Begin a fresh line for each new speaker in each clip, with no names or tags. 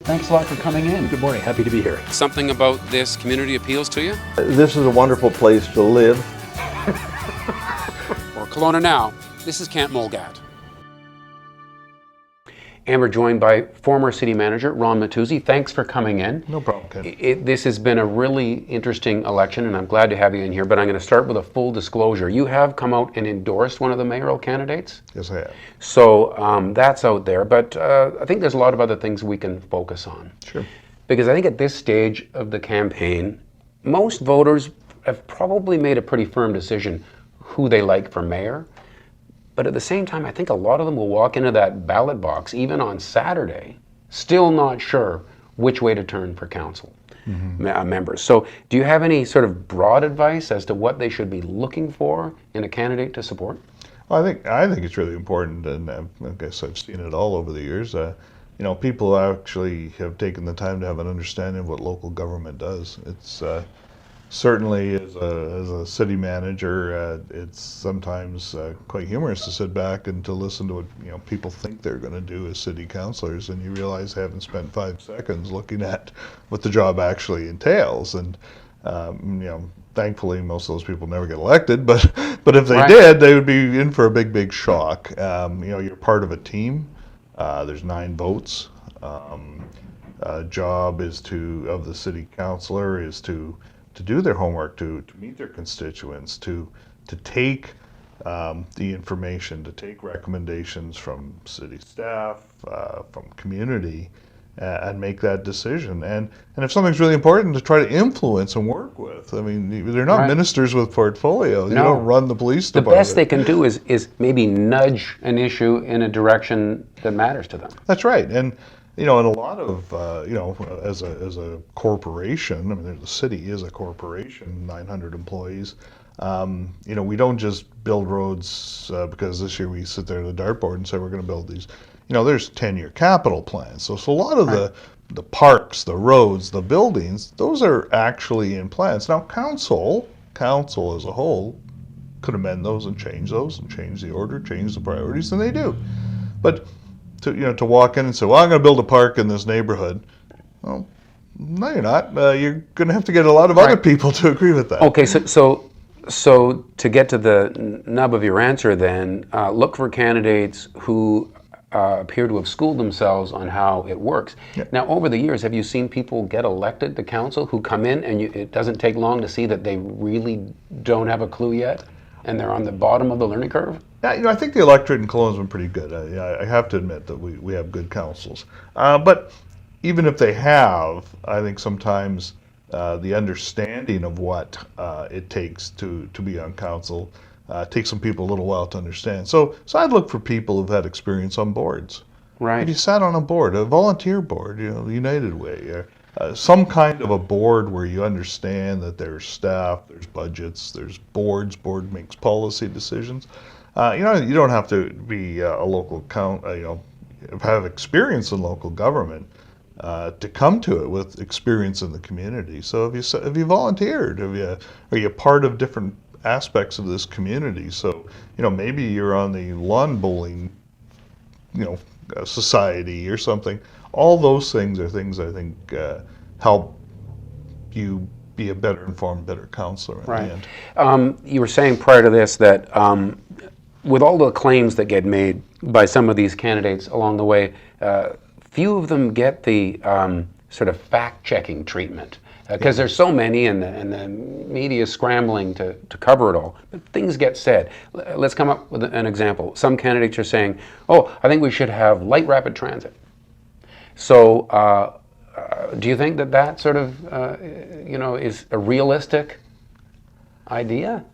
Thanks a lot for coming in.
Good morning, happy to be here.
Something about this community appeals to you?
This is a wonderful place to live.
For Kelowna Now, this is Camp Mulgat.
And we're joined by former city manager Ron Mattiussi. Thanks for coming in.
No problem, Ken.
This has been a really interesting election, and I'm glad to have you in here, but I'm going to start with a full disclosure. You have come out and endorsed one of the mayoral candidates.
Yes, I have.
So that's out there, but I think there's a lot of other things we can focus on.
Sure.
Because I think at this stage of the campaign, most voters have probably made a pretty firm decision who they like for mayor. But at the same time, I think a lot of them will walk into that ballot box, even on Saturday, still not sure which way to turn for council members. So do you have any sort of broad advice as to what they should be looking for in a candidate to support?
Well, I think it's really important, and I guess I've seen it all over the years. People actually have taken the time to have an understanding of what local government does. It's certainly, as a city manager, it's sometimes quite humorous to sit back and to listen to what people think they're going to do as city councillors, and you realize they haven't spent 5 seconds looking at what the job actually entails. And thankfully, most of those people never get elected. But if they did, they would be in for a big shock. You're part of a team. There's 9 votes. Job of the city councillor is to do their homework, to meet their constituents, to take the information, to take recommendations from city staff, from community, and make that decision. And if something's really important, to try to influence and work with. I mean, they're not ministers with portfolios.
No.
You don't run the police
The
department.
best they can do is maybe nudge an issue in a direction that matters to them.
That's right. And in a lot of, as a corporation, I mean, the city is a corporation, 900 employees. We don't just build roads because this year we sit there at the dartboard and say we're going to build these. There's 10-year capital plans. So a lot of the parks, the roads, the buildings, those are actually in plans. Now, council as a whole could amend those and change the order, change the priorities, and they do. But to walk in and say, well, I'm going to build a park in this neighborhood. Well, no, you're not. You're going to have to get a lot of other people to agree with that.
Okay, so to get to the nub of your answer then, look for candidates who appear to have schooled themselves on how it works.
Yep.
Now, over the years, have you seen people get elected to council who come in and it doesn't take long to see that they really don't have a clue yet and they're on the bottom of the learning curve?
Yeah, I think the electorate in Kelowna's been pretty good. I have to admit that we have good councils. But even if they have, I think sometimes the understanding of what it takes to be on council takes some people a little while to understand. So I'd look for people who've had experience on boards.
Right.
If you sat on a board, a volunteer board, the United Way, some kind of a board where you understand that there's staff, there's budgets, there's boards, board makes policy decisions. You don't have to be a local have experience in local government to come to it with experience in the community. So have you volunteered? Are you part of different aspects of this community? So maybe you're on the lawn bowling society or something. All those things are things I think help you be a better informed, better counselor in the end.
You were saying prior to this that with all the claims that get made by some of these candidates along the way, few of them get the sort of fact-checking treatment because there's so many and the media is scrambling to cover it all. But things get said. Let's come up with an example. Some candidates are saying, I think we should have light rapid transit. So do you think that sort of, is a realistic idea?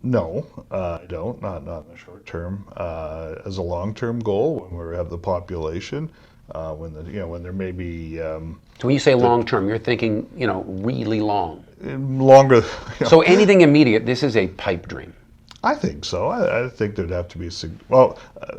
No, I don't. Not in the short term. As a long-term goal, when we have the population, when there may be.
So when you say long-term, you're thinking, really long.
Longer.
So anything immediate, this is a pipe dream.
I think so. I think there'd have to be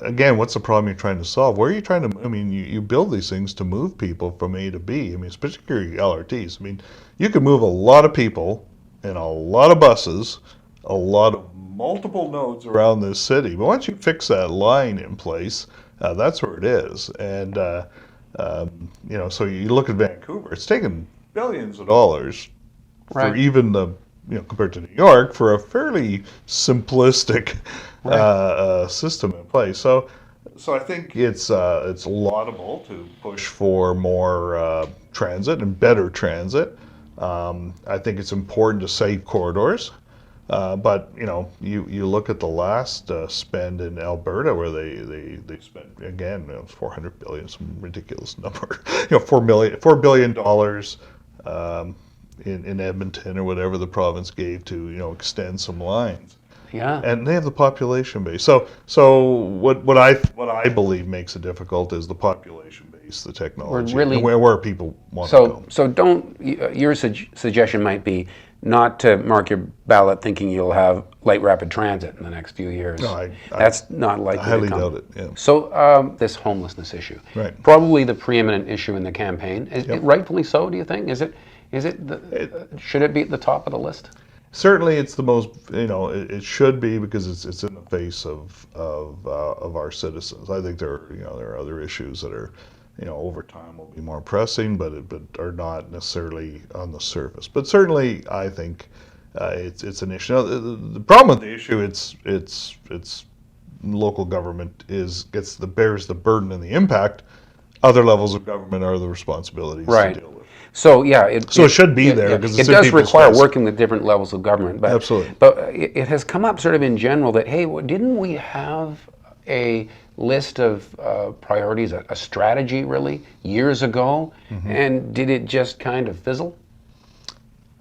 again, what's the problem you're trying to solve? Where are you trying to, you build these things to move people from A to B. Particularly LRTs. You can move a lot of people in a lot of buses, a lot of multiple nodes around this city. But once you fix that line in place, that's where it is. And So you look at Vancouver, it's taken billions of dollars for
Right.
even compared to New York, for a fairly simplistic system in place. So I think it's laudable to push for more transit and better transit. I think it's important to save corridors. But you look at the last spend in Alberta, where they spent again, it was 400 billion, some ridiculous number, $4 billion in Edmonton or whatever the province gave to extend some lines.
Yeah.
And they have the population base. So what I believe makes it difficult is the population base, the technology,
really-
and where people want to go.
So your suggestion might be not to mark your ballot thinking you'll have light rapid transit in the next few years.
No,
That's not likely
I highly
to come.
doubt it. Yeah.
So this homelessness issue,
Right.
probably the preeminent issue in the campaign. Rightfully so, do you think? Should it be at the top of the list?
Certainly, it's the most. It should be, because it's in the face of our citizens. I think there are other issues that are, over time will be more pressing, but are not necessarily on the surface. But certainly, I think it's an issue. Now, the problem with the issue, it's local government bears the burden and the impact. Other levels of government are the responsibilities
Right.
to deal with.
So yeah, it
should be there, because
it
it's in
does
people's
require
face.
working with different levels of government. But,
Absolutely.
But it has come up sort of in general that, hey, didn't we have a list of priorities, a strategy really, years ago, and did it just kind of fizzle?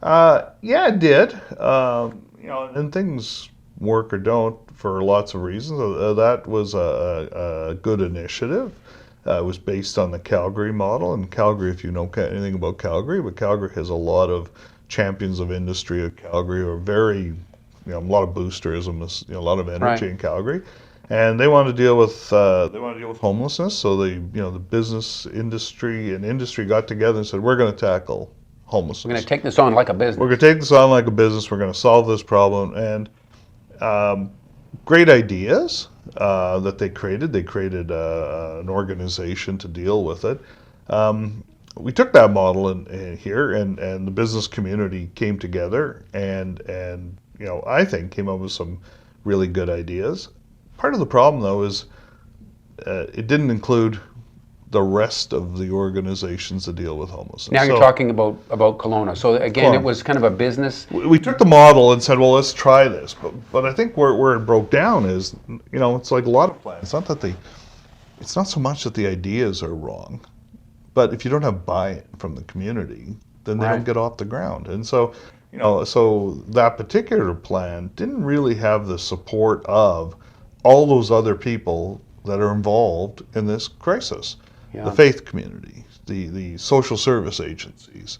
Yeah, it did. And things work or don't for lots of reasons. That was a good initiative. It was based on the Calgary model, and Calgary, if you know anything about Calgary, but Calgary has a lot of champions of industry of Calgary, or very, a lot of boosterism, a lot of energy in Calgary, and they want to deal with homelessness. So the business industry got together and said, we're going to tackle homelessness.
We're going to take this on like a business.
We're going to take this on like a business. We're going to solve this problem. And great ideas that they created. They created an organization to deal with it. We took that model in here, and the business community came together, and I think came up with some really good ideas. Part of the problem, though, is it didn't include the rest of the organizations that deal with homelessness.
Now you're talking about Kelowna. So again,
Kelowna.
It was kind of a business.
We took the model and said, well, let's try this. But I think where it broke down is, it's like a lot of plans. It's not so much that the ideas are wrong, but if you don't have buy-in from the community, then they don't get off the ground. And so, so that particular plan didn't really have the support of all those other people that are involved in this crisis.
Yeah.
The faith community, the social service agencies,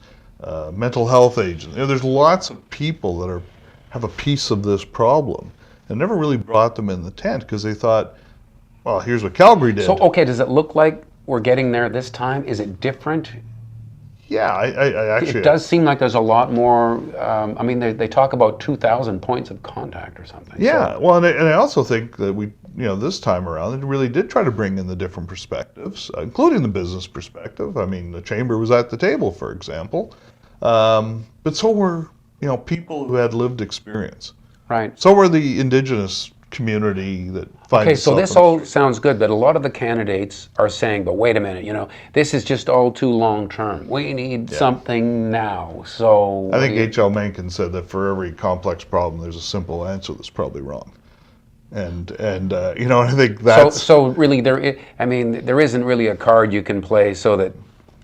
mental health agents. There's lots of people that have a piece of this problem, and never really brought them in the tent, because they thought, well, here's what Calgary did.
So okay, does it look like we're getting there this time? Is it different?
Yeah, I actually.
It does seem like there's a lot more. I mean, they talk about 2,000 points of contact or something.
Yeah,
So,
well, and I also think that we, this time around, it really did try to bring in the different perspectives, including the business perspective. I mean, the chamber was at the table, for example, but so were people who had lived experience.
right.
So were the Indigenous community that finds.
Okay, so
itself
this
in the
all
street.
sounds good, but a lot of the candidates are saying, but wait a minute, this is just all too long term. We need something now. So
I think H.L. Mencken said that for every complex problem, there's a simple answer that's probably wrong. And I think that's
so really there isn't really a card you can play so that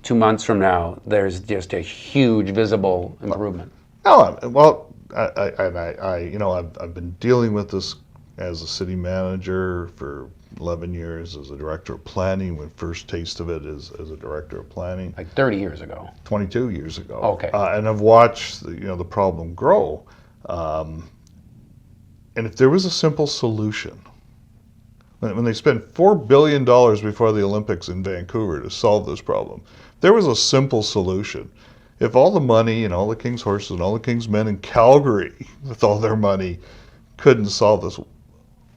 2 months from now there's just a huge visible improvement.
no. Well, I've been dealing with this as a city manager for 11 years, as a director of planning, when first taste of it as a director of planning,
Like 30 years ago.
22 years ago.
Okay.
And I've watched the problem grow. And if there was a simple solution, when they spent $4 billion before the Olympics in Vancouver to solve this problem, there was a simple solution. If all the money and all the King's horses and all the King's men in Calgary, with all their money, couldn't solve this,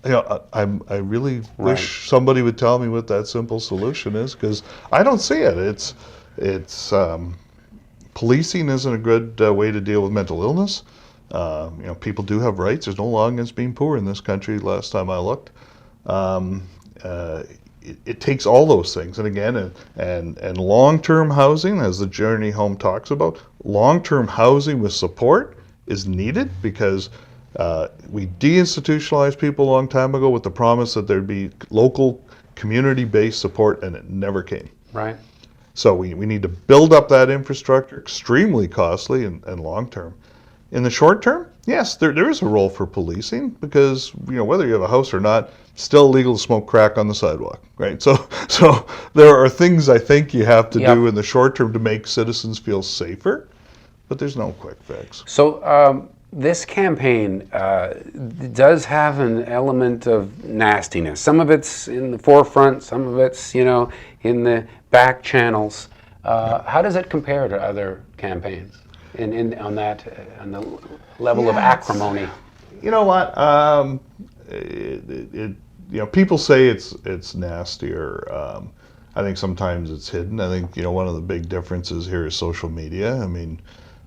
I really wish somebody would tell me what that simple solution is, because I don't see it. It's policing isn't a good way to deal with mental illness. People do have rights. There's no law against being poor in this country. Last time I looked, it takes all those things. And again, and long-term housing, as the Journey Home talks about, long-term housing with support is needed, because we deinstitutionalized people a long time ago with the promise that there'd be local community-based support, and it never came.
Right.
So we need to build up that infrastructure, extremely costly and long-term. In the short term, yes, there is a role for policing, because whether you have a house or not, it's still illegal to smoke crack on the sidewalk, right? So there are things I think you have to do in the short term to make citizens feel safer, but there's no quick fix.
So this campaign does have an element of nastiness. Some of it's in the forefront, some of it's in the back channels. How does it compare to other campaigns on the level of acrimony?
You know what? People say it's nastier. I think sometimes it's hidden. I think one of the big differences here is social media. I mean,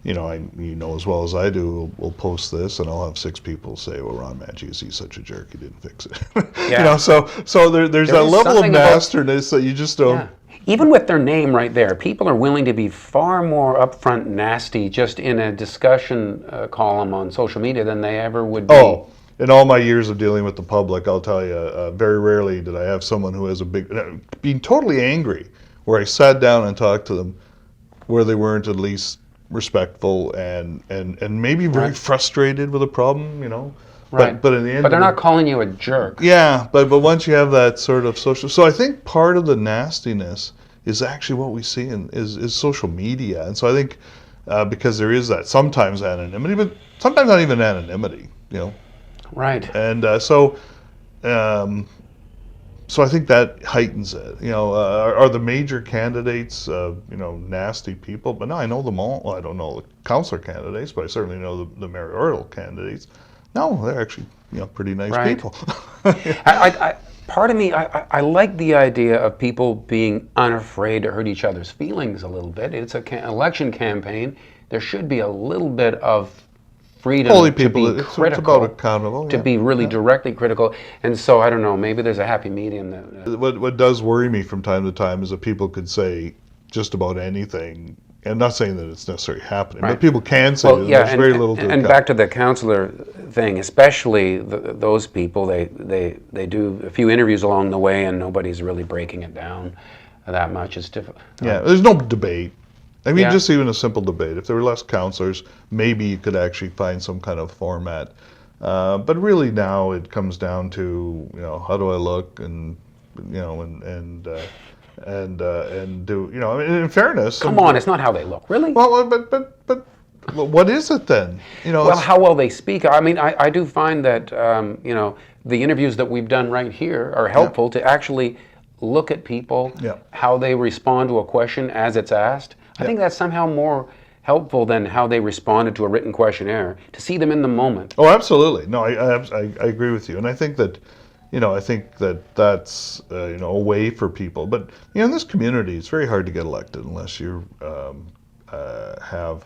as well as I do, we'll post this and I'll have 6 people say, well, Ron Mattiussi is such a jerk, he didn't fix it.
Yeah.
So there's that level of nasterness that you just don't.
Yeah. Even with their name right there, people are willing to be far more upfront nasty just in a discussion column on social media than they ever would be.
Oh, in all my years of dealing with the public, I'll tell you, very rarely did I have someone who has being totally angry, where I sat down and talked to them, where they weren't at least respectful and maybe very frustrated with a problem,
Right.
But in the end,
but they're not calling you a jerk.
Yeah, but once you have that sort of social, so I think part of the nastiness is actually what we see is social media, and so I think because there is that sometimes anonymity, but sometimes not even anonymity,
Right.
and so I think that heightens it. Are the major candidates nasty people? But no, I know them all. Well, I don't know the councillor candidates, but I certainly know the mayoral candidates. No, they're actually pretty nice people.
Part of me, I like the idea of people being unafraid to hurt each other's feelings a little bit. It's an election campaign. There should be a little bit of freedom to be critical,
it's about accountable,
to be really directly critical. And so, I don't know, maybe there's a happy medium.
What does worry me from time to time is that people could say just about anything. I'm not saying that it's necessarily happening, but people can say that there's very little to account.
And back to the councillor thing, especially those people, they do a few interviews along the way and nobody's really breaking it down that much. It's difficult.
Yeah, there's no debate. I mean, just even a simple debate. If there were less councillors, maybe you could actually find some kind of format. But really now it comes down to, how do I look and do, I mean, in fairness.
Come on, it's not how they look, really?
Well, but what is it then?
Well, how well they speak. I mean, I do find that, the interviews that we've done right here are helpful to actually look at people, how they respond to a question as it's asked. I think that's somehow more helpful than how they responded to a written questionnaire, to see them in the moment.
Oh, absolutely. No, I agree with you. And I think that, that's, a way for people. But, in this community, it's very hard to get elected unless you have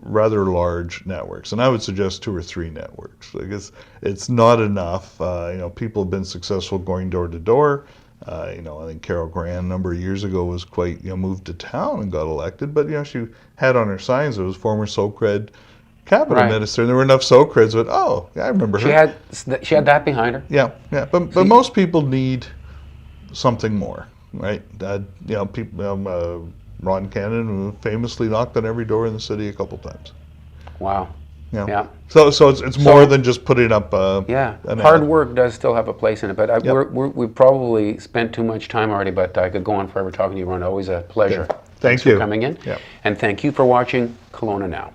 rather large networks. And I would suggest 2 or 3 networks. Because it's not enough. People have been successful going door to door. I think Carol Grant a number of years ago was quite, moved to town and got elected. But, she had on her signs, it was former SOCRED cabinet minister, and there were enough SOCREDs that, I remember her.
She had that behind her.
Yeah. But most people need something more, right? People, Ron Cannon, who famously knocked on every door in the city a couple times.
Wow.
Yeah. So it's more than just putting up.
Hard work does still have a place in it, but we've probably spent too much time already. But I could go on forever talking to you, Ron. Always a pleasure.
Thanks for
coming in.
Yeah.
And thank you for watching Kelowna Now.